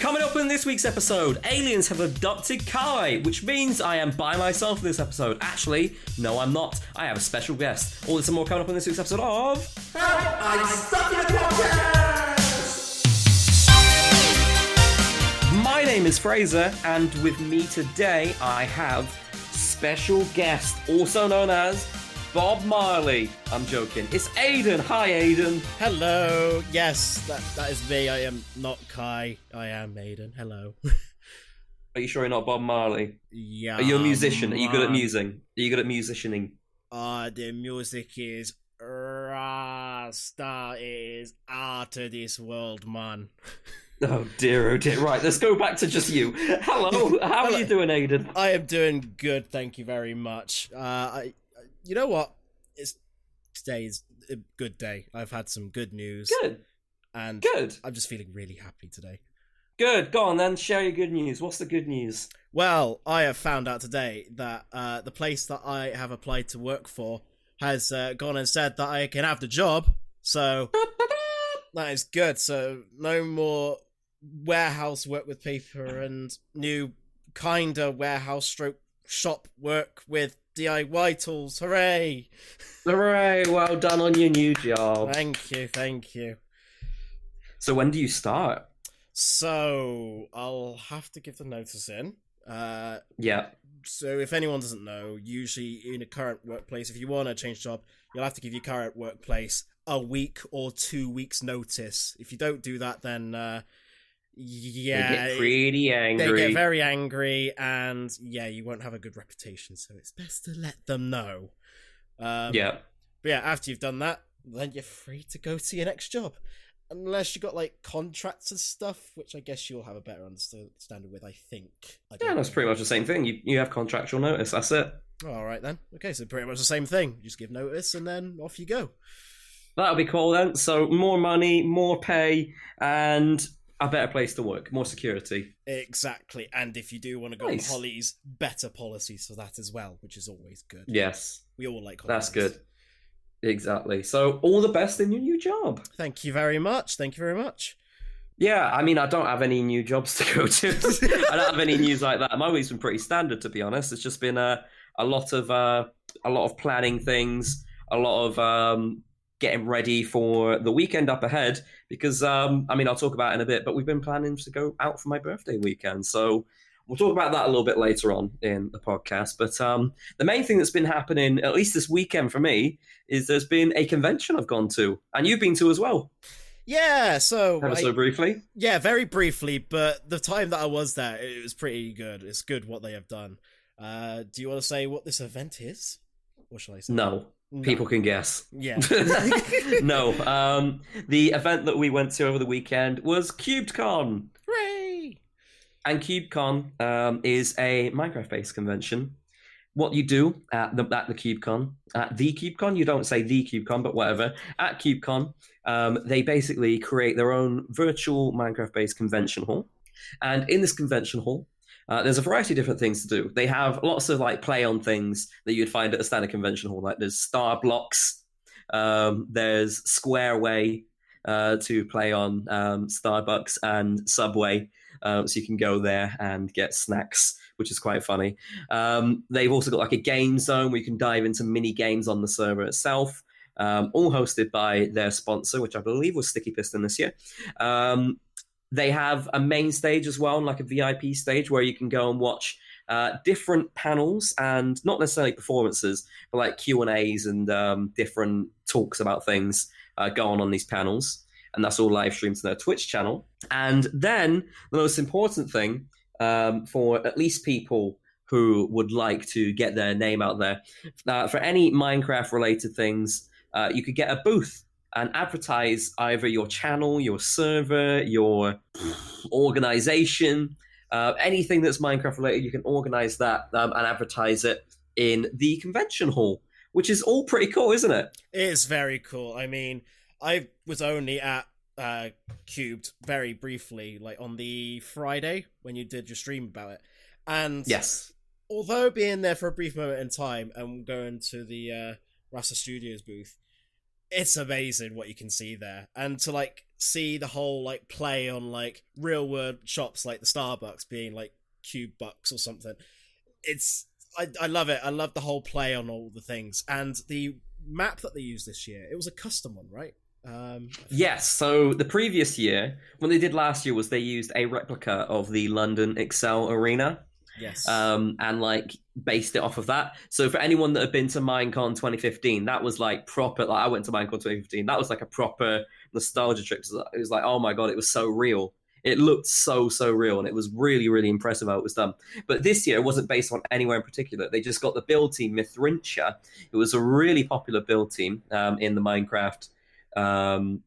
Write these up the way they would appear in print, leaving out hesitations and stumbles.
Coming up in this week's episode, aliens have abducted Kai, which means I am by myself in this episode. Actually, no, I'm not. I have a special guest. All this and more coming up in this week's episode of... Help! I'm stuck in a podcast! My name is Fraser, and with me today, I have special guest, also known as Bob Marley. I'm joking. It's Aidan. Hi, Aidan. Hello. Yes, that is me. I am not Kai. I am Aidan. Hello. Are you sure you're not Bob Marley? Yeah. Are you a musician? Are you good at musing? Are you good at musicianing? The music is Rasta. It is out of this world, man. Oh dear, oh dear. Right, let's go back to just you. Hello. How are you doing, Aidan? I am doing good. Thank you very much. You know what? Today is a good day. I've had some good news. Good. And good. I'm just feeling really happy today. Good. Go on then, share your good news. What's the good news? Well, I have found out today that the place that I have applied to work for has gone and said that I can have the job. So that is good. So no more warehouse work with paper and new kinda warehouse stroke shop work with DIY tools. Hooray! Hooray! Well done on your new job. Thank you. So when do you start? So I'll have to give the notice in. Yeah. So if anyone doesn't know, usually in a current workplace, if you want to change job, you'll have to give your current workplace a week or 2 weeks notice. If you don't do that, then yeah, they get pretty angry. They get very angry, and yeah, you won't have a good reputation. So it's best to let them know. Yeah. But yeah, after you've done that, then you're free to go to your next job. Unless you got like contracts and stuff, which I guess you'll have a better understanding with, I think. Yeah, that's pretty much the same thing. You have contractual notice, that's it. All right then. Okay, so pretty much the same thing. You just give notice and then off you go. That'll be cool then. So more money, more pay, and a better place to work, more security. Exactly. And if you do want to go Nice. on holidays, better policies for that as well, which is always good. Yes. We all like holidays. That's good. Exactly. So all the best in your new job. Thank you very much. Yeah, I mean, I don't have any new jobs to go to. I don't have any news like that. My week's been pretty standard, to be honest. It's just been a lot of planning things, a lot of getting ready for the weekend up ahead. Because I mean, I'll talk about it in a bit, but we've been planning to go out for my birthday weekend. So we'll talk about that a little bit later on in the podcast. But the main thing that's been happening, at least this weekend for me, is there's been a convention I've gone to, and you've been to as well. Yeah, so... Ever so briefly? Yeah, very briefly, but the time that I was there, it was pretty good. It's good what they have done. Do you want to say what this event is? Or shall I say? No. People can guess. Yeah. No. The event that we went to over the weekend was CubedCon. Hooray! And CubedCon is a Minecraft-based convention. What you do at the CubedCon, you don't say the CubedCon, but whatever. At CubedCon, they basically create their own virtual Minecraft-based convention hall. And in this convention hall, there's a variety of different things to do. They have lots of like play on things that you'd find at a standard convention hall. Like there's star blocks, there's Square Way to play on Starbucks and Subway. So you can go there and get snacks, which is quite funny. They've also got like a game zone where you can dive into mini games on the server itself, all hosted by their sponsor, which I believe was Sticky Piston this year. They have a main stage as well, like a VIP stage where you can go and watch different panels and not necessarily performances, but like Q&As and different talks about things going on these panels. And that's all live streamed to their Twitch channel. And then the most important thing for at least people who would like to get their name out there, for any Minecraft related things, you could get a booth and advertise either your channel, your server, your organization, anything that's Minecraft related. You can organize that and advertise it in the convention hall, which is all pretty cool, isn't it? It is very cool. I mean, I was only at Cubed very briefly, like on the Friday when you did your stream about it. And yes, although being there for a brief moment in time and going to the Rasa Studios booth, it's amazing what you can see there, and to like see the whole like play on like real world shops like the Starbucks being like Cube Bucks or something. It's I love it. I love the whole play on all the things, and the map that they used this year. It was a custom one, right? Yes, so the previous year, what they did last year was they used a replica of the London Excel Arena, Yes. and like based it off of that. So for anyone that had been to Minecon 2015, that was like proper. Like I went to Minecon 2015, that was like a proper nostalgia trip. It was like, oh my god, it was so real. It looked so real, and it was really impressive how it was done. But this year, it wasn't based on anywhere in particular. They just got the build team Mithrincha. It was a really popular build team in the Minecraft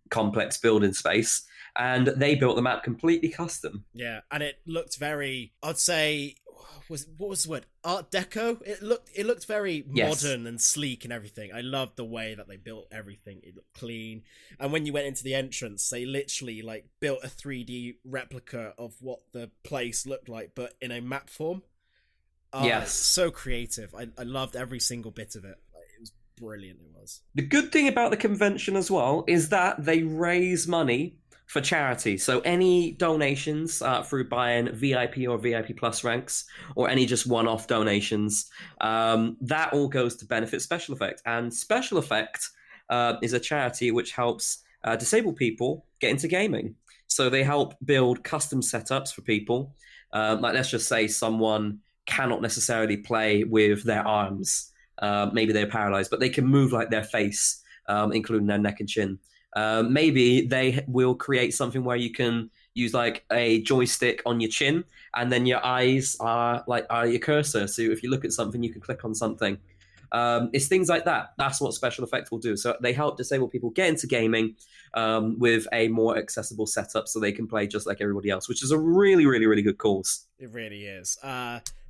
complex building space, and they built the map completely custom. Yeah, and it looked very. I'd say, what was the word? Art Deco. It looked very Yes. modern and sleek and everything. I loved the way that they built everything. It looked clean, and when you went into the entrance, they literally like built a 3D replica of what the place looked like, but in a map form. It's Yes. so creative. I loved every single bit of it. Like, it was brilliant. It was. The good thing about the convention as well is that they raise money for charity. So any donations through buying VIP or VIP plus ranks, or any just one-off donations, that all goes to benefit Special Effect. And Special Effect is a charity which helps disabled people get into gaming. So they help build custom setups for people. Like let's just say someone cannot necessarily play with their arms. Maybe they're paralyzed, but they can move like their face, including their neck and chin. Maybe they will create something where you can use like a joystick on your chin, and then your eyes are your cursor. So if you look at something, you can click on something. It's things like that. That's what Special Effects will do. So they help disabled people get into gaming with a more accessible setup, so they can play just like everybody else, which is a really good cause. It really is.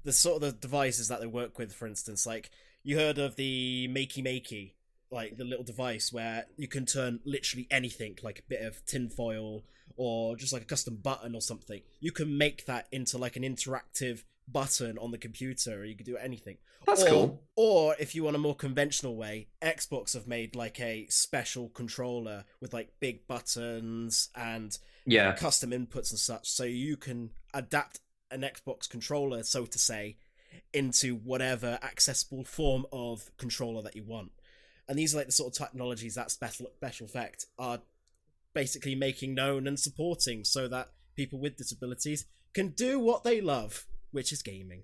The sort of the devices that they work with, for instance, like you heard of the Makey, like the little device where you can turn literally anything, like a bit of tinfoil or just like a custom button or something. You can make that into like an interactive button on the computer, or you could do anything. That's cool. Or if you want a more conventional way, Xbox have made like a special controller with like big buttons and Yeah. custom inputs and such, so you can adapt an Xbox controller, so to say, into whatever accessible form of controller that you want. And these are like the sort of technologies that special effect are basically making known and supporting, so that people with disabilities can do what they love, which is gaming.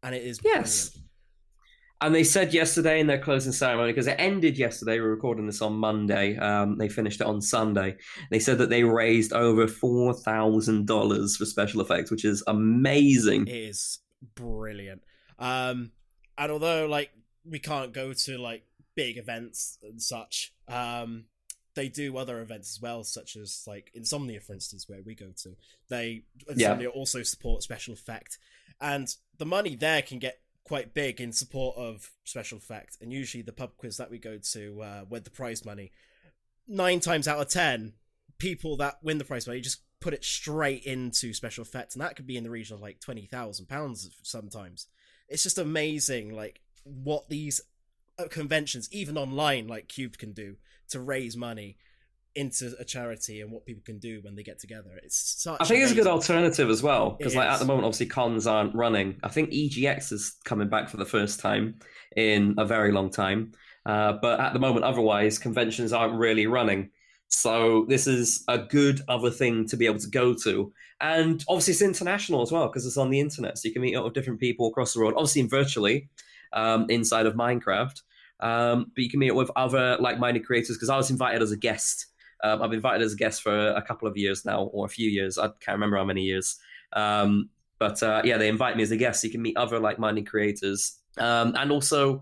And it is Yes. brilliant. And they said yesterday in their closing ceremony, because it ended yesterday, we're recording this on Monday, they finished it on Sunday. They said that they raised over $4,000 for Special Effects, which is amazing. It is brilliant. And although like we can't go to like big events and such, they do other events as well, such as like Insomnia, for instance, where we go to. Insomnia also support Special Effect, and the money there can get quite big in support of Special Effect. And usually the pub quiz that we go to with the prize money, 9 times out of 10, people that win the prize money just put it straight into Special Effects, and that could be in the region of like £20,000 sometimes. It's just amazing, like what these conventions, even online, like Cubed, can do to raise money into a charity, and what people can do when they get together. It's such. I think it's a good amazing- alternative as well, because It like at is. the moment, obviously cons aren't running. I think EGX is coming back for the first time in a very long time, but at the moment, otherwise conventions aren't really running. So this is a good other thing to be able to go to, and obviously it's international as well because it's on the internet, so you can meet up with different people across the world. Obviously, virtually inside of Minecraft, but you can meet up with other like-minded creators. Because I was invited as a guest. I've been invited as a guest for a couple of years now, or a few years. I can't remember how many years. But yeah, they invite me as a guest, so you can meet other like-minded creators, and also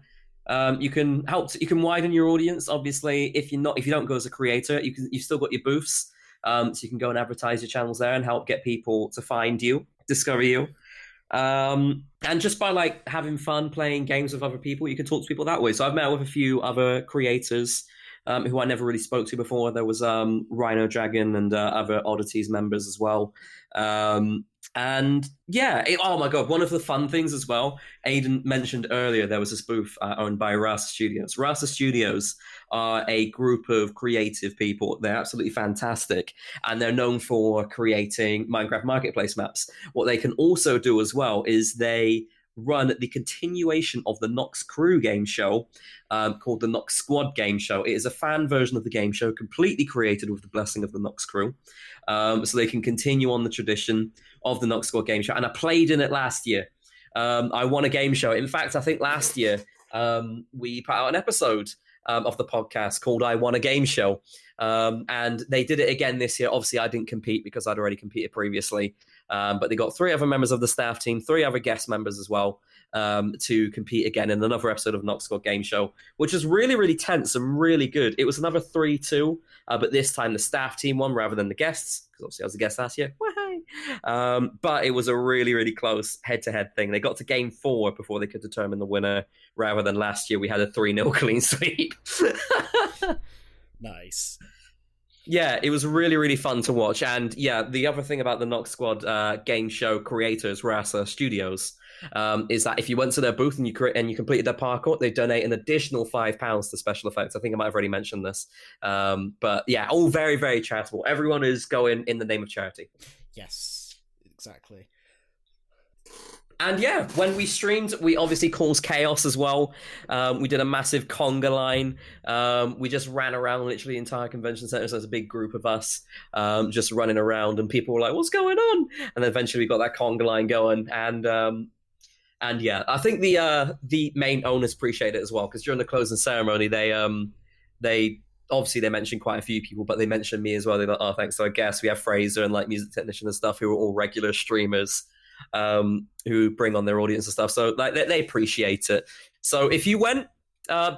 you can you can widen your audience. Obviously, if you don't go as a creator, you've still got your booths, so you can go and advertise your channels there and help get people to find you, discover you. And just by like having fun playing games with other people, you can talk to people that way. So I've met with a few other creators who I never really spoke to before. There was Rhino Dragon and other Oddities members as well. And yeah, oh my god, one of the fun things as well, Aidan mentioned earlier, there was this booth owned by Rasa Studios. Rasa Studios are a group of creative people. They're absolutely fantastic, and they're known for creating Minecraft Marketplace maps. What they can also do as well is they run the continuation of the Nox Crew game show called the Nox Squad game show. It is a fan version of the game show, completely created with the blessing of the Nox Crew. So they can continue on the tradition of the Nox Squad game show. And I played in it last year. I won a game show. In fact, I think last year we put out an episode of the podcast called I Won a Game Show. And they did it again this year. Obviously, I didn't compete because I'd already competed previously. But they got 3 other members of the staff team, 3 other guest members as well, to compete again in another episode of Nox Squad Game Show, which was really, really tense and really good. It was another 3-2, but this time the staff team won rather than the guests, because obviously I was a guest last year. But it was a really, really close head-to-head thing. They got to game 4 before they could determine the winner, rather than last year we had a 3-0 clean sweep. Nice. Yeah, it was really, really fun to watch. And yeah, the other thing about the Nox Squad game show creators, Rasa Studios, is that if you went to their booth and you completed their parkour, they donate an additional £5 to special effects. I think I might have already mentioned this. But yeah, all very, very charitable. Everyone is going in the name of charity. Yes, exactly. And yeah, when we streamed, we obviously caused chaos as well. We did a massive conga line. We just ran around literally the entire convention center. So there's a big group of us just running around, and people were like, "What's going on?" And then eventually we got that conga line going. And yeah, I think the main owners appreciate it as well, because during the closing ceremony, they obviously they mentioned quite a few people, but they mentioned me as well. They're like, "Oh, thanks." So I guess we have Fraser and like music technician and stuff who are all regular streamers. Who bring on their audience and stuff, so like they appreciate it. So if you went,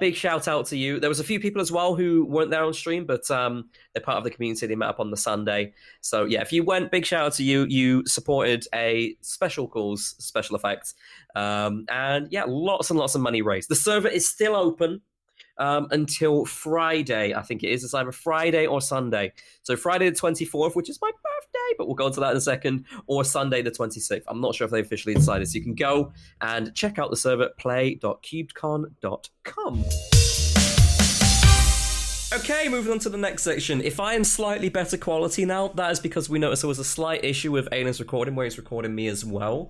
big shout out to you. There was a few people as well who weren't there on stream, but they're part of the community. They met up on the Sunday. So yeah, if you went, big shout out to you. You supported a special cause, special effects, and yeah, lots and lots of money raised. The server is still open until Friday. I think it is. It's either Friday or Sunday. So Friday the 24th, which is my birthday, but we'll go into that in a second, or Sunday the 26th. I'm not sure if they officially decided. So you can go and check out the server at play.cubedcon.com. Okay, moving on to the next section. If I am slightly better quality now, that is because we noticed there was a slight issue with Aidan's recording, where he's recording me as well.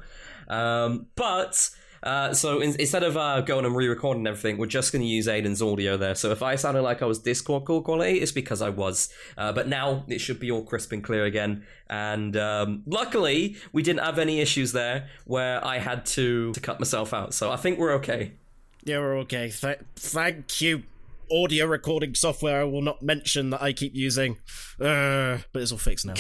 So instead of going and re-recording everything, we're just going to use Aidan's audio there. So if I sounded like I was Discord call quality, it's because I was. But now it should be all crisp and clear again. And luckily, we didn't have any issues there where I had to cut myself out. So I think we're okay. Yeah, we're okay. Thank you. Audio recording software I will not mention that I keep using. But it's all fixed now.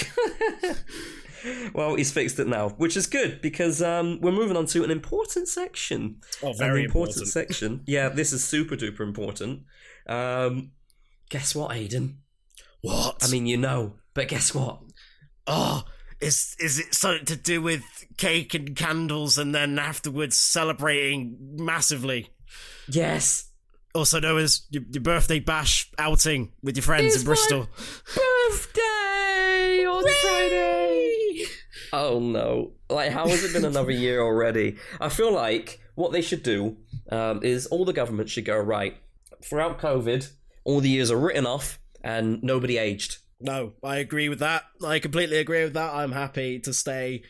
Well, he's fixed it now, which is good, because we're moving on to an important section. Oh, very important section. Yeah, this is super duper important. Guess what, Aidan? What? I mean, you know, but guess what? Oh, is it something to do with cake and candles and then afterwards celebrating massively? Yes. Also known as your birthday bash outing with your friends in Bristol. Birthday on Friday! Oh no. Like, how has it been another year already? I feel like what they should do is all the government should go, right, throughout COVID, all the years are written off and nobody aged. No, I agree with that. I completely agree with that. I'm happy to stay.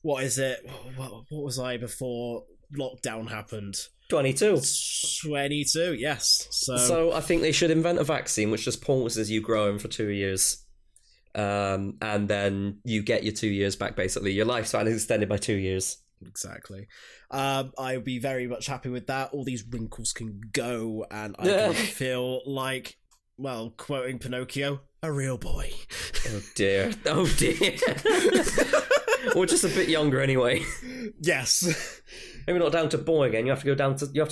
What is it? What was I before lockdown happened? 22, yes. So I think they should invent a vaccine which just pauses you growing for 2 years. And then you get your 2 years back, basically. Your lifespan is extended by 2 years. Exactly. I'd be very much happy with that. All these wrinkles can go, and I can feel like, well, quoting Pinocchio, a real boy. Oh dear. Oh dear. Or just a bit younger anyway. Yes. Maybe not down to boy again. You have to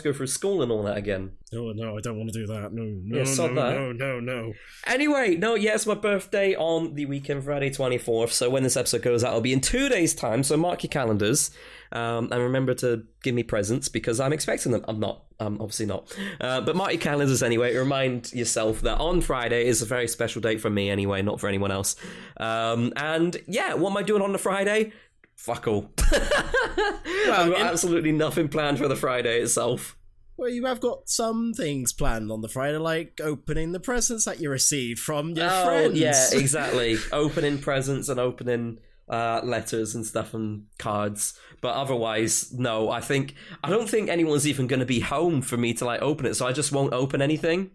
go through school and all that again. Oh no, I don't want to do that. No. Anyway, it's my birthday on the weekend, Friday 24th. So when this episode goes out, it'll be in 2 days' time. So mark your calendars. And remember to give me presents, because I'm expecting them. I'm not. Obviously not. But mark your calendars anyway. Remind yourself that on Friday is a very special date for me anyway, not for anyone else. And yeah, what am I doing on the Friday? fuck all. Well, I've got absolutely nothing planned for the Friday itself. Well, you have got some things planned on the Friday, like opening the presents that you received from your friends. Yeah, exactly. Opening presents and opening letters and stuff and cards. But otherwise, no. I don't think anyone's even going to be home for me to like open it, so I just won't open anything.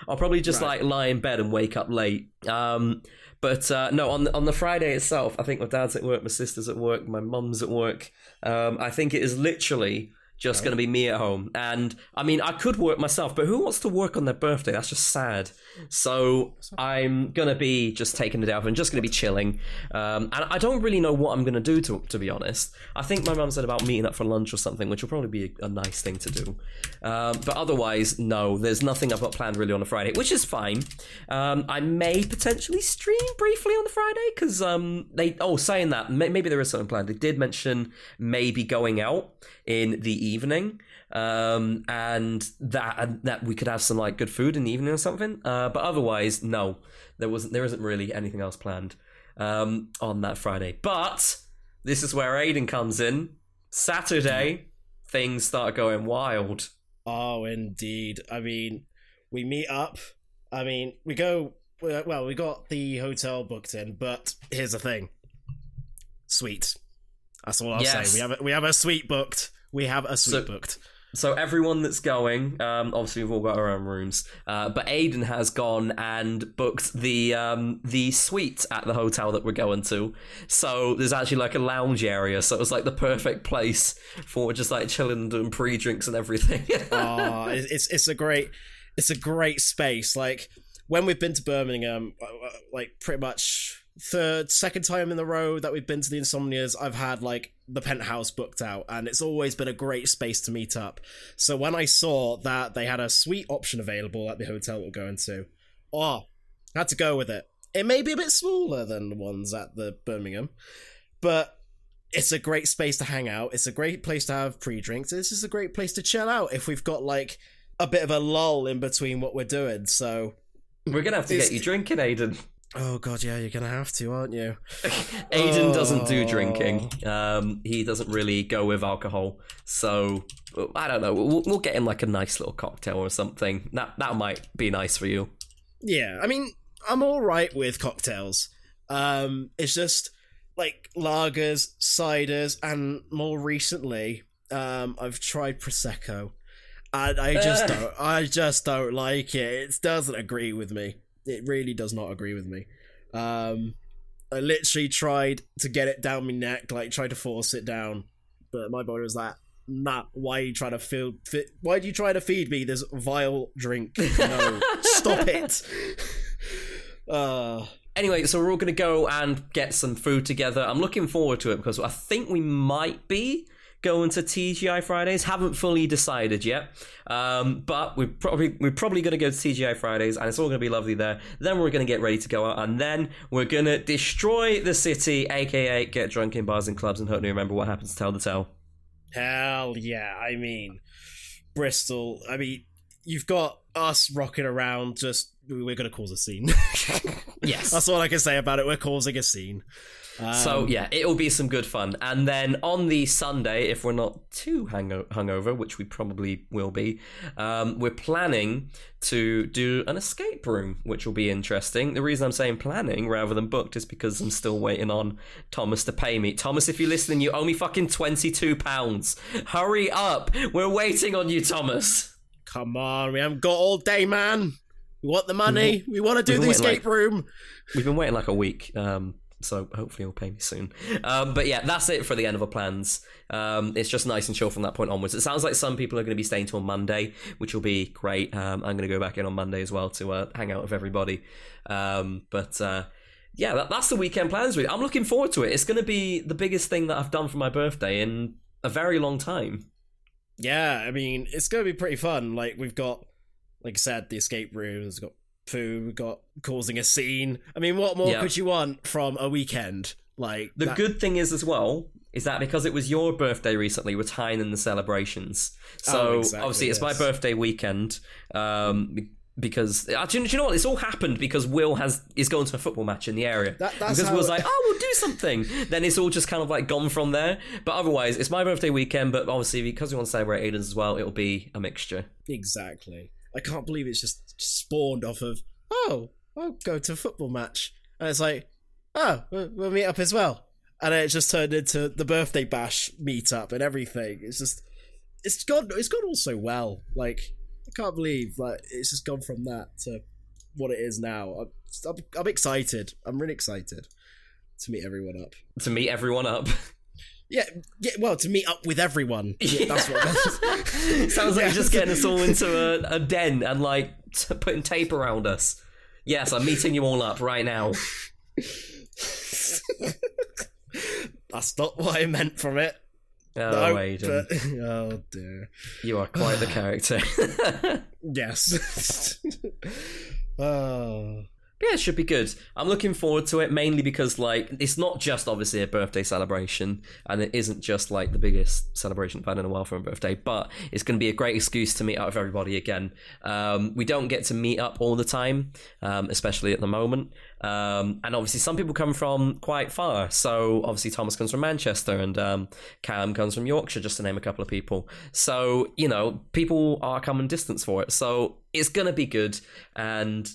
I'll probably just like lie in bed and wake up late. But no, on the Friday itself, I think my dad's at work, my sister's at work, my mum's at work. I think it is literally just going to be me at home. And I mean, I could work myself, but who wants to work on their birthday? That's just sad. So I'm going to be just taking the day off and just going to be chilling. And I don't really know what I'm going to do, to be honest. I think my mum said about meeting up for lunch or something, which will probably be a nice thing to do. But otherwise, no, there's nothing I've got planned really on a Friday, which is fine. I may potentially stream briefly on the Friday because saying that, maybe there is something planned. They did mention maybe going out in the evening, and that we could have some like good food in the evening or something. But otherwise, no, there isn't really anything else planned on that Friday. But this is where Aidan comes in. Saturday, things start going wild. Oh, indeed. I mean, we meet up. I mean, we go. Well, we got the hotel booked in, but here's the thing. Suite. That's all I'll say. We have a suite booked. We have a suite booked. So everyone that's going, obviously we've all got our own rooms, but Aidan has gone and booked the suite at the hotel that we're going to. So there's actually like a lounge area, so it was like the perfect place for just like chilling and doing pre-drinks and everything. It's a great space. Like when we've been to Birmingham, like pretty much second time in the row that we've been to the Insomnias, I've had like the penthouse booked out, and it's always been a great space to meet up. So when I saw that they had a suite option available at the hotel we're going to, had to go with it. It may be a bit smaller than the ones at the Birmingham, but it's a great space to hang out. It's a great place to have pre-drinks. It's just a great place to chill out if we've got like a bit of a lull in between what we're doing. So we're gonna have to get you drinking, Aidan. Oh god, yeah, you're gonna have to, aren't you? Aidan doesn't do drinking. He doesn't really go with alcohol, so I don't know. We'll get him like a nice little cocktail or something. That might be nice for you. Yeah, I mean, I'm all right with cocktails. It's just like lagers, ciders, and more recently, I've tried prosecco, and I just don't like it. It doesn't agree with me. It really does not agree with me. I literally tried to get it down my neck, like tried to force it down, but my body was like, "Nah, why are you trying to why do you try to feed me this vile drink? No, stop it." Anyway, so we're all going to go and get some food together. I'm looking forward to it because I think we might be going to TGI Fridays. Haven't fully decided yet, but we're probably going to go to TGI Fridays, and it's all going to be lovely there. Then we're going to get ready to go out, and then we're going to destroy the city, aka get drunk in bars and clubs and hopefully remember what happens to Tell the Tale. Hell yeah. I mean, Bristol, I mean, you've got us rocking around, we're going to cause a scene. Yes. That's all I can say about it. We're causing a scene. So yeah, it'll be some good fun. And then on the Sunday, if we're not too hungover, which we probably will be, we're planning to do an escape room, which will be interesting. The reason I'm saying planning rather than booked is because I'm still waiting on Thomas to pay me. Thomas, if you're listening, you owe me fucking £22. Hurry up. We're waiting on you, Thomas. Come on, we haven't got all day, man. We want the money. We want to do the escape room. We've been waiting like a week. So hopefully he'll pay me soon. But yeah, that's it for the end of our plans. It's just nice and chill from that point onwards. It sounds like some people are going to be staying till Monday, which will be great. I'm going to go back in on Monday as well to hang out with everybody. Yeah, that's the weekend plans. I'm looking forward to it. It's going to be the biggest thing that I've done for my birthday in a very long time. Yeah, I mean, it's going to be pretty fun. Like, we've got, like I said, the escape rooms, we've got food, we got causing a scene. I mean, what more could you want from a weekend? Like the good thing is as well is that because it was your birthday recently, we're tying in the celebrations. So obviously it's my birthday weekend. because do you know what? It's all happened because Will is going to a football match in the area. That's because Will's like, oh, we'll do something. Then it's all just kind of like gone from there. But otherwise, it's my birthday weekend. But obviously, because we want to celebrate Aidan's as well, it'll be a mixture. Exactly. I can't believe it's just spawned off of, oh, I'll go to a football match. And it's like, oh, we'll meet up as well. And then it just turned into the birthday bash meetup and everything. It's gone all so well. Like, I can't believe like it's just gone from that to what it is now. I'm excited. I'm really excited to meet everyone up. To meet everyone up? Yeah, well, to meet up with everyone. Yeah, that's what that is. Sounds like you're just getting us all into a den and like putting tape around us. Yes, I'm meeting you all up right now. That's not what I meant from it. Oh, no, Aidan. but, oh dear. You are quite the character. Yes. Oh. Yeah, it should be good. I'm looking forward to it, mainly because, like, it's not just, obviously, a birthday celebration, and it isn't just, like, the biggest celebration I've had in a while for a birthday, but it's going to be a great excuse to meet up with everybody again. We don't get to meet up all the time, especially at the moment, and obviously some people come from quite far, so obviously Thomas comes from Manchester, and Cam comes from Yorkshire, just to name a couple of people. So, you know, people are coming distance for it, so it's going to be good, and...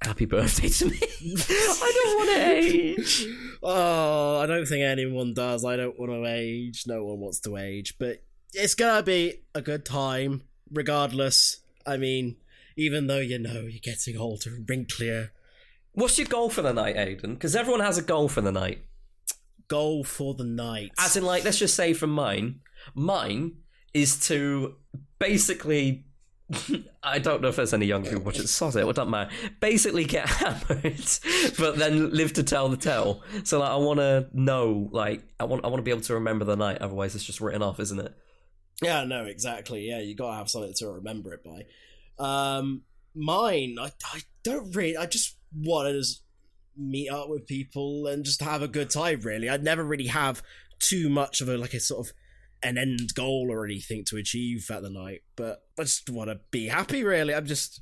happy birthday to me. I don't want to age. Oh, I don't think anyone does. I don't want to age. No one wants to age. But it's going to be a good time, regardless. I mean, even though, you know, you're getting older and wrinklier. What's your goal for the night, Aidan? Because everyone has a goal for the night. Goal for the night. As in, like, let's just say from mine. Mine is to basically... I don't know if there's any young people watching. Sod it, doesn't matter. Basically get hammered, but then live to tell the tale. So like, I want to know, like, I want to be able to remember the night. Otherwise, it's just written off, isn't it? Yeah, no, exactly. Yeah, you got to have something to remember it by. Mine, I don't really. I just want to just meet up with people and just have a good time. Really, I'd never really have too much of a sort of an end goal or anything to achieve at the night, but I just want to be happy. Really, I'm just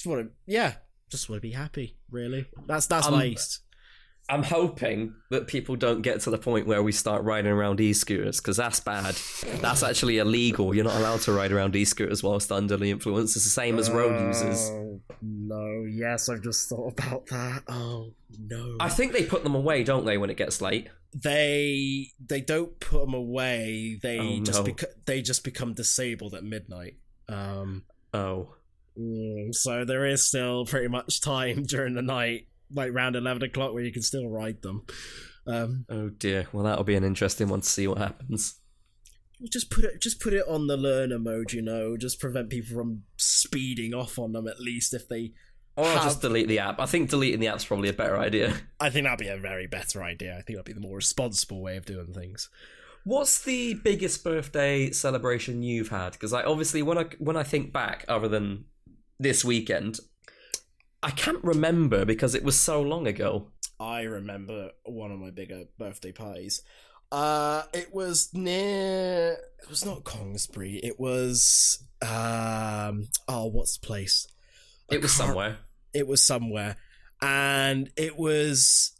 want to be happy. Really, that's my east. I'm hoping that people don't get to the point where we start riding around e-scooters, because that's bad. That's actually illegal. You're not allowed to ride around e-scooters whilst under the influence. It's the same as road users. No, yes, I've just thought about that. Oh no. I think they put them away, don't they, when it gets late? They don't put them away. They just become disabled at midnight. So there is still pretty much time during the night, like around 11 o'clock, where you can still ride them. Oh dear. Well, that'll be an interesting one to see what happens. Just put it on the learner mode, you know. Just prevent people from speeding off on them, at least if they. Or just delete the app. I think deleting the app's probably a better idea. I think that'd be a very better idea. I think that'd be the more responsible way of doing things. What's the biggest birthday celebration you've had? Because obviously when I think back, other than this weekend, I can't remember because it was so long ago. I remember one of my bigger birthday parties. It was near. It was not Kongsbury. It was. What's the place? It was somewhere. It was somewhere, and it was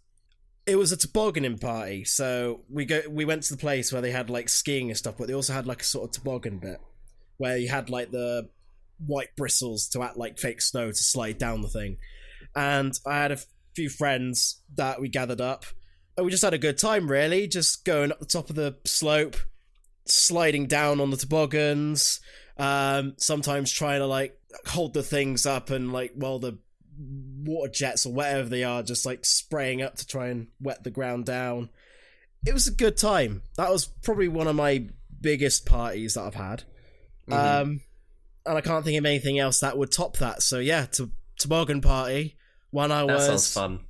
a tobogganing party. So we went to the place where they had like skiing and stuff, but they also had like a sort of toboggan bit where you had like the white bristles to act like fake snow to slide down the thing. And I had a few friends that we gathered up, and we just had a good time, really, just going up the top of the slope, sliding down on the toboggans, sometimes trying to like hold the things up, and like while the water jets or whatever they are just like spraying up to try and wet the ground down. It was a good time. That was probably one of my biggest parties that I've had. And I can't think of anything else that would top that. So yeah, toboggan party. That sounds fun.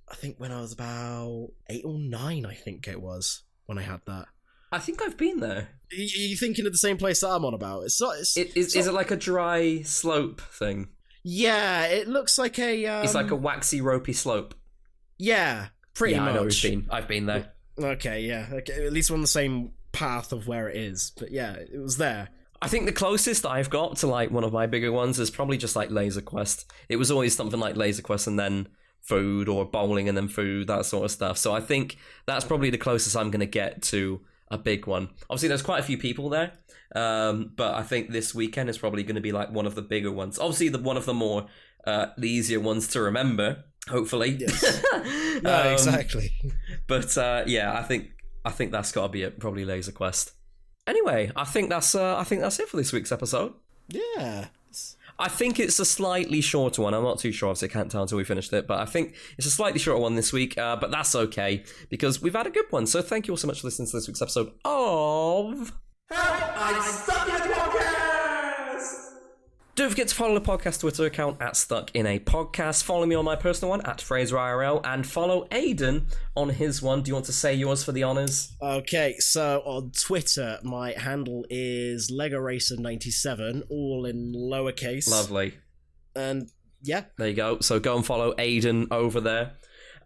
I think when I was about 8 or 9, I think it was when I had that. I think I've been there. Are you thinking of the same place that I'm on about? Is it like a dry slope thing? Yeah, it looks like a... It's like a waxy, ropey slope. Yeah, pretty much. I know I've been there. Okay, yeah. Okay, at least we're on the same path of where it is. But yeah, it was there. I think the closest I've got to like one of my bigger ones is probably just like Laser Quest. It was always something like Laser Quest and then food, or bowling and then food, that sort of stuff. So I think that's probably the closest I'm going to get to a big one. Obviously, there's quite a few people there, but I think this weekend is probably going to be like one of the bigger ones. Obviously, one of the more the easier ones to remember. Hopefully, yes. No, exactly. But yeah, I think that's got to be it. Probably Laser Quest. Anyway, I think that's it for this week's episode. Yeah. I think it's a slightly shorter one. I'm not too sure, obviously I can't tell until we finished it, but I think it's a slightly shorter one this week, but that's okay, because we've had a good one. So thank you all so much for listening to this week's episode of... Help! I'm stuck in a podcast! Don't forget to follow the podcast Twitter account at Stuck in a Podcast. Follow me on my personal one at FraserIRL, and follow Aidan on his one. Do you want to say yours for the honours? Okay, so on Twitter, my handle is LegoRacer97, all in lowercase. Lovely. And yeah. There you go. So go and follow Aidan over there.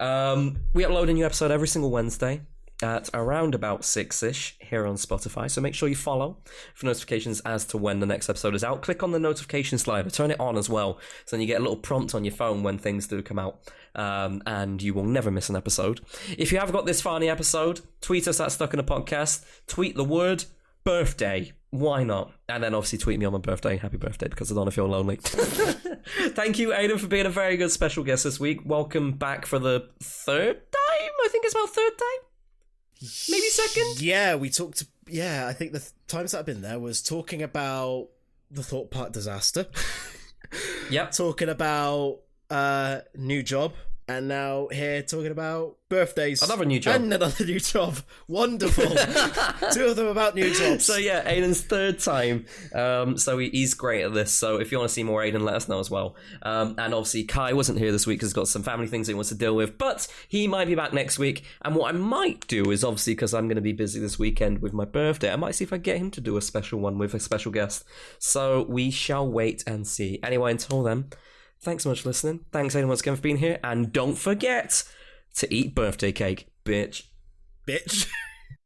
We upload a new episode every single Wednesday at around about 6ish here on Spotify, so make sure you follow for notifications as to when the next episode is out. Click on the notification slider, turn it on as well, so then you get a little prompt on your phone when things do come out, and you will never miss an episode. If you have got this far in the episode, tweet us at Stuck in a Podcast, tweet the word birthday, why not? And then obviously tweet me on my birthday, happy birthday, because I don't want to feel lonely. Thank you, Aidan, for being a very good special guest this week. Welcome back for the third time? I think it's about third time? Maybe second? Yeah, we talked... Yeah, I think the times that I've been there was talking about the Thought Park disaster. Yep. Talking about new job. And now here talking about birthdays. Another new job. And another new job. Wonderful. Two of them about new jobs. So yeah, Aidan's third time. So he's great at this. So if you want to see more Aidan, let us know as well. And obviously Kai wasn't here this week because he's got some family things he wants to deal with. But he might be back next week. And what I might do is, obviously, because I'm going to be busy this weekend with my birthday, I might see if I get him to do a special one with a special guest. So we shall wait and see. Anyway, until then, thanks so much for listening. Thanks, Aidan, once again for being here. And don't forget to eat birthday cake, bitch. Bitch.